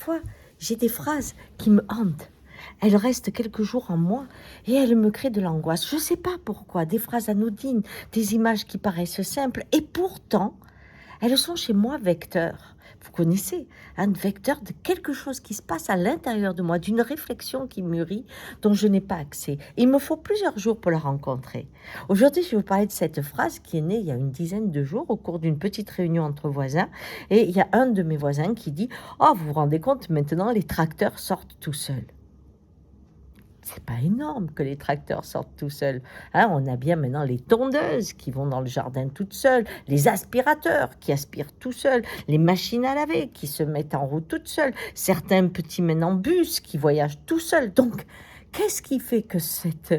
parfois, j'ai des phrases qui me hantent. Elles restent quelques jours en moi et elles me créent de l'angoisse. Je ne sais pas pourquoi, des phrases anodines, des images qui paraissent simples et pourtant, elles sont chez moi vecteurs. Vous connaissez, un vecteur de quelque chose qui se passe à l'intérieur de moi, d'une réflexion qui mûrit, dont je n'ai pas accès. Et il me faut plusieurs jours pour la rencontrer. Aujourd'hui, je vais vous parler de cette phrase qui est née il y a une dizaine de jours au cours d'une petite réunion entre voisins. Et il y a un de mes voisins qui dit « Oh, vous vous rendez compte, maintenant les tracteurs sortent tout seuls. » C'est pas énorme que les tracteurs sortent tout seuls. Hein, on a bien maintenant les tondeuses qui vont dans le jardin toutes seules, les aspirateurs qui aspirent tout seuls, les machines à laver qui se mettent en route toutes seules, certains petits maintenant bus qui voyagent tout seuls. Donc, qu'est-ce qui fait que cette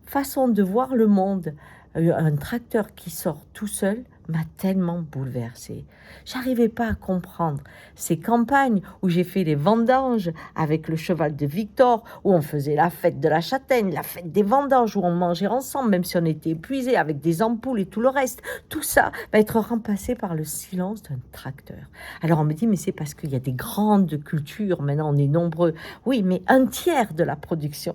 façon de voir le monde, un tracteur qui sort tout seul, m'a tellement bouleversée. J'arrivais pas à comprendre ces campagnes où j'ai fait les vendanges avec le cheval de Victor, où on faisait la fête de la châtaigne, la fête des vendanges, où on mangeait ensemble, même si on était épuisé avec des ampoules et tout le reste. Tout ça va être remplacé par le silence d'un tracteur. Alors on me dit, mais c'est parce qu'il y a des grandes cultures, maintenant on est nombreux. Oui, mais un tiers de la production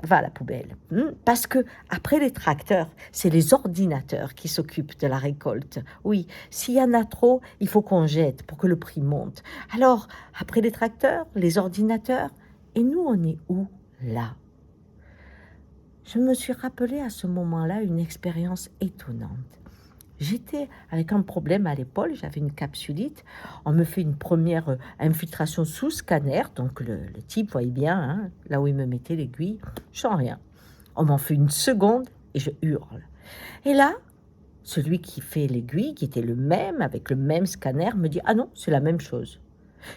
va à la poubelle. Parce que après les tracteurs, c'est les ordinateurs qui s'occupent de la récolte. Oui, s'il y en a trop, il faut qu'on jette pour que le prix monte. Alors, après les tracteurs, les ordinateurs, et nous, on est où là? Je me suis rappelé à ce moment-là une expérience étonnante. J'étais avec un problème à l'épaule, j'avais une capsulite. On me fait une première infiltration sous scanner, donc le type voyait bien, hein, là où il me mettait l'aiguille, je sens rien. On m'en fait une seconde et je hurle. Et là, celui qui fait l'aiguille, qui était le même, avec le même scanner, me dit « Ah non, c'est la même chose. »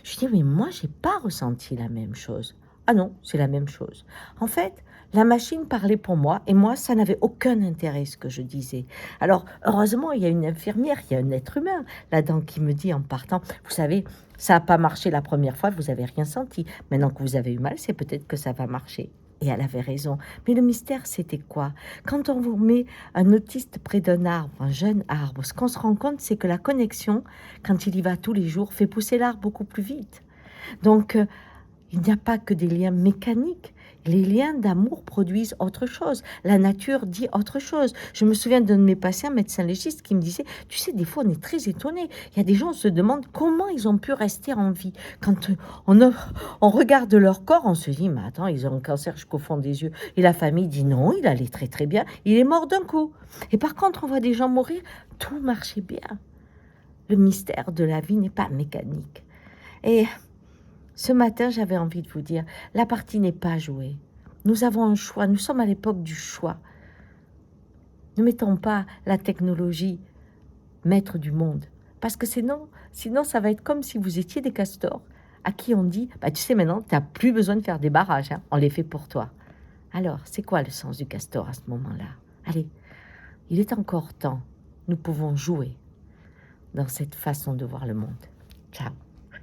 Je dis « Mais moi, j'ai pas ressenti la même chose. » « Ah non, c'est la même chose. » En fait, la machine parlait pour moi et moi, ça n'avait aucun intérêt ce que je disais. Alors, heureusement, il y a une infirmière, il y a un être humain là-dedans qui me dit en partant « Vous savez, ça n'a pas marché la première fois, vous n'avez rien senti. Maintenant que vous avez eu mal, c'est peut-être que ça va marcher. » Et elle avait raison. Mais le mystère, c'était quoi? Quand on vous met un autiste près d'un arbre, un jeune arbre, ce qu'on se rend compte, c'est que la connexion, quand il y va tous les jours, fait pousser l'arbre beaucoup plus vite. Donc, il n'y a pas que des liens mécaniques. Les liens d'amour produisent autre chose. La nature dit autre chose. Je me souviens d'un de mes patients, médecin légiste, qui me disait, tu sais, des fois, on est très étonnés. Il y a des gens qui se demandent comment ils ont pu rester en vie. Quand on regarde leur corps, on se dit, mais attends, ils ont un cancer jusqu'au fond des yeux. Et la famille dit, non, il allait très très bien. Il est mort d'un coup. Et par contre, on voit des gens mourir. Tout marchait bien. Le mystère de la vie n'est pas mécanique. Et ce matin, j'avais envie de vous dire, la partie n'est pas jouée. Nous avons un choix, nous sommes à l'époque du choix. Ne mettons pas la technologie maître du monde. Parce que sinon, ça va être comme si vous étiez des castors à qui on dit, bah, tu sais maintenant, tu n'as plus besoin de faire des barrages, hein, on les fait pour toi. Alors, c'est quoi le sens du castor à ce moment-là? Allez, il est encore temps, nous pouvons jouer dans cette façon de voir le monde. Ciao.